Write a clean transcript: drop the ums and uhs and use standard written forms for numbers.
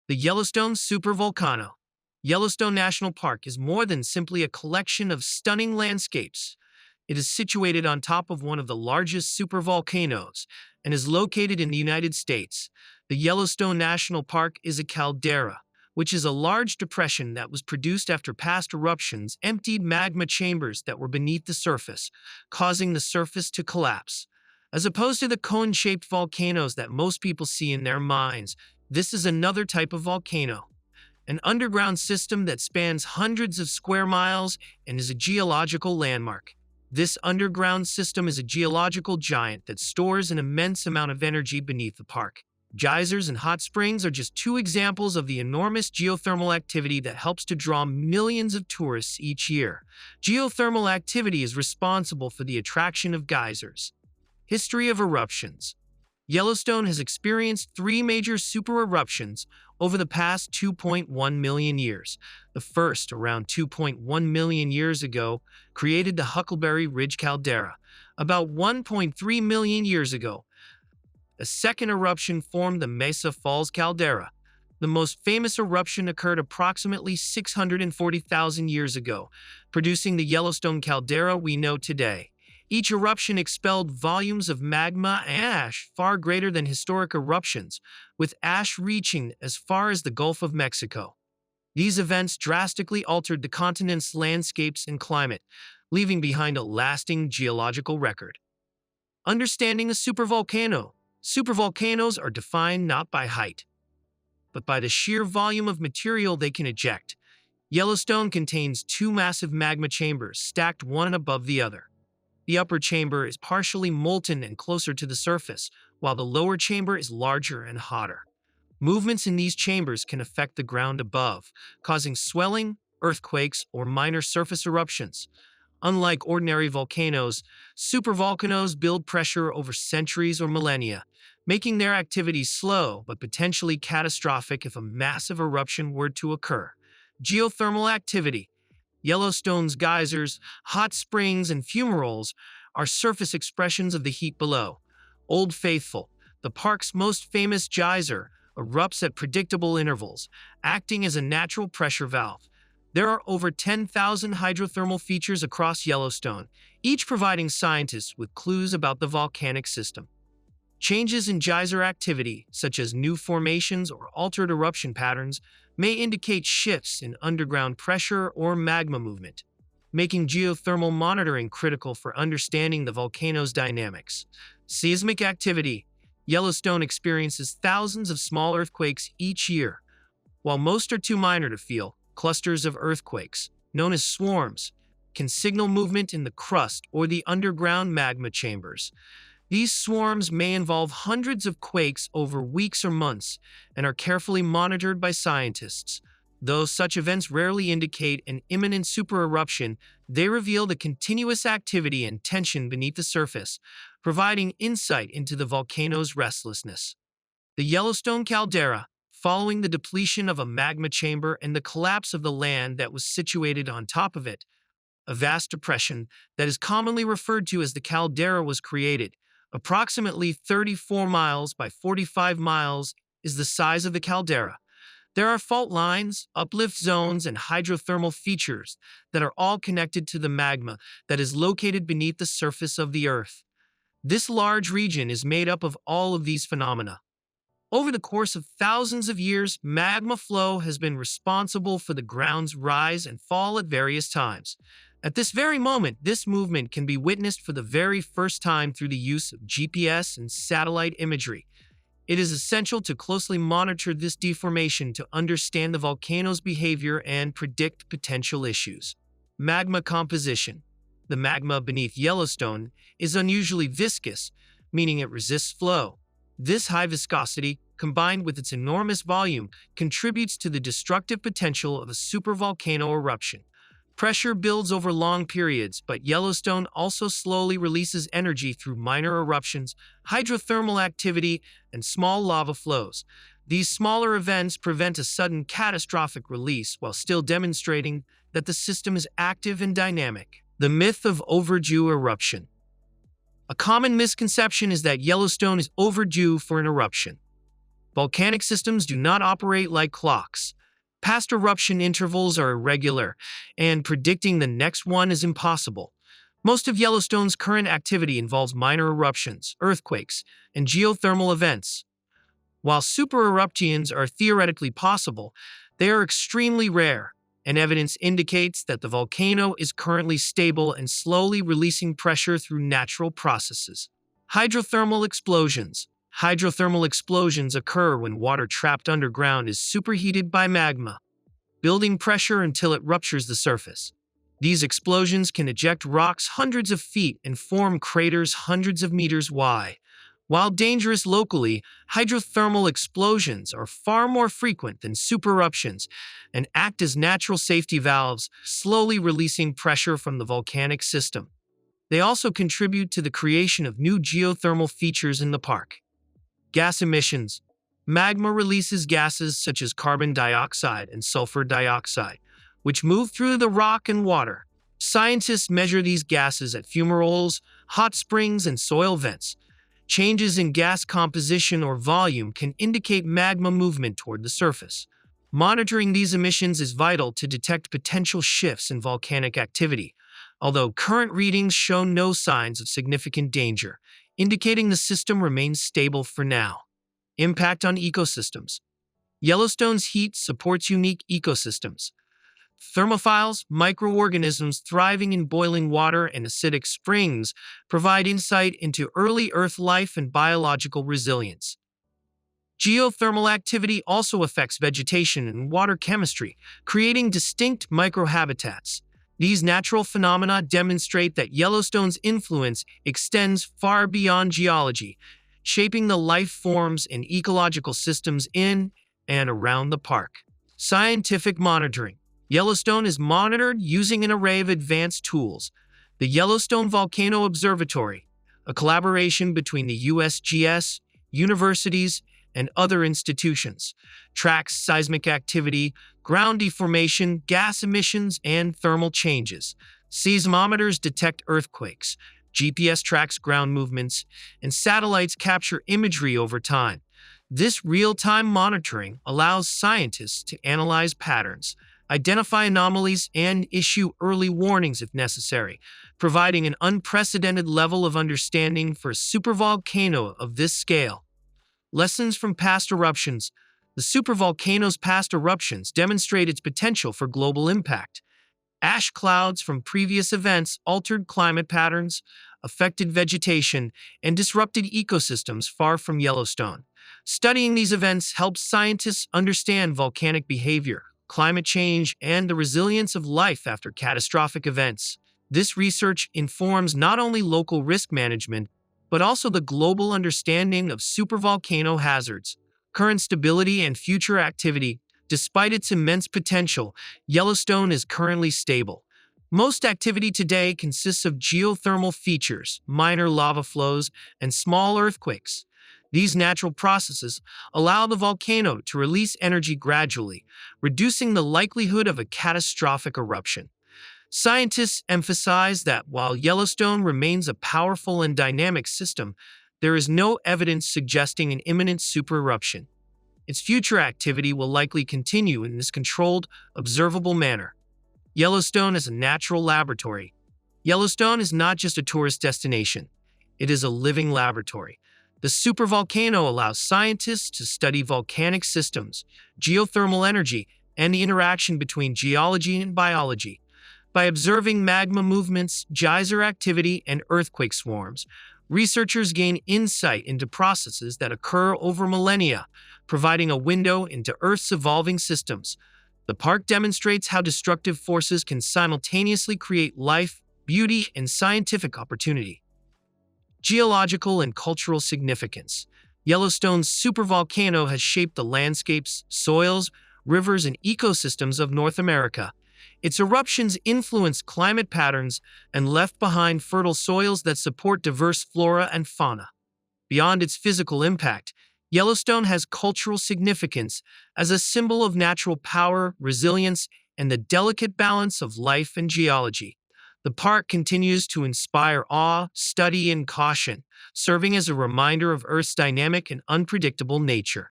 The Yellowstone Supervolcano. Yellowstone National Park is more than simply a collection of stunning landscapes. It is situated on top of one of the largest supervolcanoes and is located in the United States. The Yellowstone National Park is a caldera, which is a large depression that was produced after past eruptions emptied magma chambers that were beneath the surface, causing the surface to collapse. As opposed to the cone-shaped volcanoes that most people see in their minds, this is another type of volcano, an underground system that spans hundreds of square miles and is a geological landmark. This underground system is a geological giant that stores an immense amount of energy beneath the park. Geysers and hot springs are just two examples of the enormous geothermal activity that helps to draw millions of tourists each year. Geothermal activity is responsible for the attraction of geysers. History of eruptions. Yellowstone has experienced three major super eruptions over the past 2.1 million years. The first, around 2.1 million years ago, created the Huckleberry Ridge caldera. About 1.3 million years ago, a second eruption formed the Mesa Falls caldera. The most famous eruption occurred approximately 640,000 years ago, producing the Yellowstone caldera we know today. Each eruption expelled volumes of magma and ash far greater than historic eruptions, with ash reaching as far as the Gulf of Mexico. These events drastically altered the continent's landscapes and climate, leaving behind a lasting geological record. Understanding a supervolcano. Supervolcanoes are defined not by height, but by the sheer volume of material they can eject. Yellowstone contains two massive magma chambers stacked one above the other. The upper chamber is partially molten and closer to the surface, while the lower chamber is larger and hotter. Movements in these chambers can affect the ground above, causing swelling, earthquakes, or minor surface eruptions. Unlike ordinary volcanoes, supervolcanoes build pressure over centuries or millennia, making their activity slow but potentially catastrophic if a massive eruption were to occur. Geothermal activity. Yellowstone's geysers, hot springs, and fumaroles are surface expressions of the heat below. Old Faithful, the park's most famous geyser, erupts at predictable intervals, acting as a natural pressure valve. There are over 10,000 hydrothermal features across Yellowstone, each providing scientists with clues about the volcanic system. Changes in geyser activity, such as new formations or altered eruption patterns, may indicate shifts in underground pressure or magma movement, making geothermal monitoring critical for understanding the volcano's dynamics. Seismic activity. Yellowstone experiences thousands of small earthquakes each year. While most are too minor to feel, clusters of earthquakes, known as swarms, can signal movement in the crust or the underground magma chambers. These swarms may involve hundreds of quakes over weeks or months and are carefully monitored by scientists. Though such events rarely indicate an imminent supereruption, they reveal the continuous activity and tension beneath the surface, providing insight into the volcano's restlessness. The Yellowstone caldera, following the depletion of a magma chamber and the collapse of the land that was situated on top of it, a vast depression that is commonly referred to as the caldera was created. Approximately 34 miles by 45 miles is the size of the caldera. There are fault lines, uplift zones, and hydrothermal features that are all connected to the magma that is located beneath the surface of the Earth. This large region is made up of all of these phenomena. Over the course of thousands of years, magma flow has been responsible for the ground's rise and fall at various times. At this very moment, this movement can be witnessed for the very first time through the use of GPS and satellite imagery. It is essential to closely monitor this deformation to understand the volcano's behavior and predict potential issues. Magma composition. The magma beneath Yellowstone is unusually viscous, meaning it resists flow. This high viscosity, combined with its enormous volume, contributes to the destructive potential of a supervolcano eruption. Pressure builds over long periods, but Yellowstone also slowly releases energy through minor eruptions, hydrothermal activity, and small lava flows. These smaller events prevent a sudden catastrophic release while still demonstrating that the system is active and dynamic. The myth of overdue eruption. A common misconception is that Yellowstone is overdue for an eruption. Volcanic systems do not operate like clocks. Past eruption intervals are irregular, and predicting the next one is impossible. Most of Yellowstone's current activity involves minor eruptions, earthquakes, and geothermal events. While supereruptions are theoretically possible, they are extremely rare, and evidence indicates that the volcano is currently stable and slowly releasing pressure through natural processes. Hydrothermal explosions. Hydrothermal explosions occur when water trapped underground is superheated by magma, building pressure until it ruptures the surface. These explosions can eject rocks hundreds of feet and form craters hundreds of meters wide. While dangerous locally, hydrothermal explosions are far more frequent than supereruptions and act as natural safety valves, slowly releasing pressure from the volcanic system. They also contribute to the creation of new geothermal features in the park. Gas emissions. Magma releases gases such as carbon dioxide and sulfur dioxide, which move through the rock and water. Scientists measure these gases at fumaroles, hot springs, and soil vents. Changes in gas composition or volume can indicate magma movement toward the surface. Monitoring these emissions is vital to detect potential shifts in volcanic activity, although current readings show no signs of significant danger, indicating the system remains stable for now. Impact on ecosystems. Yellowstone's heat supports unique ecosystems. Thermophiles, microorganisms thriving in boiling water and acidic springs, provide insight into early Earth life and biological resilience. Geothermal activity also affects vegetation and water chemistry, creating distinct microhabitats. These natural phenomena demonstrate that Yellowstone's influence extends far beyond geology, shaping the life forms and ecological systems in and around the park. Scientific monitoring. Yellowstone is monitored using an array of advanced tools. The Yellowstone Volcano Observatory, a collaboration between the USGS, universities, and other institutions, tracks seismic activity, ground deformation, gas emissions, and thermal changes. Seismometers detect earthquakes, GPS tracks ground movements, and satellites capture imagery over time. This real-time monitoring allows scientists to analyze patterns, identify anomalies, and issue early warnings if necessary, providing an unprecedented level of understanding for a supervolcano of this scale. Lessons from past eruptions. The supervolcano's past eruptions demonstrate its potential for global impact. Ash clouds from previous events altered climate patterns, affected vegetation, and disrupted ecosystems far from Yellowstone. Studying these events helps scientists understand volcanic behavior, climate change, and the resilience of life after catastrophic events. This research informs not only local risk management, but also the global understanding of supervolcano hazards, current stability, and future activity. Despite its immense potential, Yellowstone is currently stable. Most activity today consists of geothermal features, minor lava flows, and small earthquakes. These natural processes allow the volcano to release energy gradually, reducing the likelihood of a catastrophic eruption. Scientists emphasize that while Yellowstone remains a powerful and dynamic system, there is no evidence suggesting an imminent supereruption. Its future activity will likely continue in this controlled, observable manner. Yellowstone is a natural laboratory. Yellowstone is not just a tourist destination. It is a living laboratory. The supervolcano allows scientists to study volcanic systems, geothermal energy, and the interaction between geology and biology. By observing magma movements, geyser activity, and earthquake swarms, researchers gain insight into processes that occur over millennia, providing a window into Earth's evolving systems. The park demonstrates how destructive forces can simultaneously create life, beauty, and scientific opportunity. Geological and cultural significance. Yellowstone's supervolcano has shaped the landscapes, soils, rivers, and ecosystems of North America. Its eruptions influenced climate patterns and left behind fertile soils that support diverse flora and fauna. Beyond its physical impact, Yellowstone has cultural significance as a symbol of natural power, resilience, and the delicate balance of life and geology. The park continues to inspire awe, study, and caution, serving as a reminder of Earth's dynamic and unpredictable nature.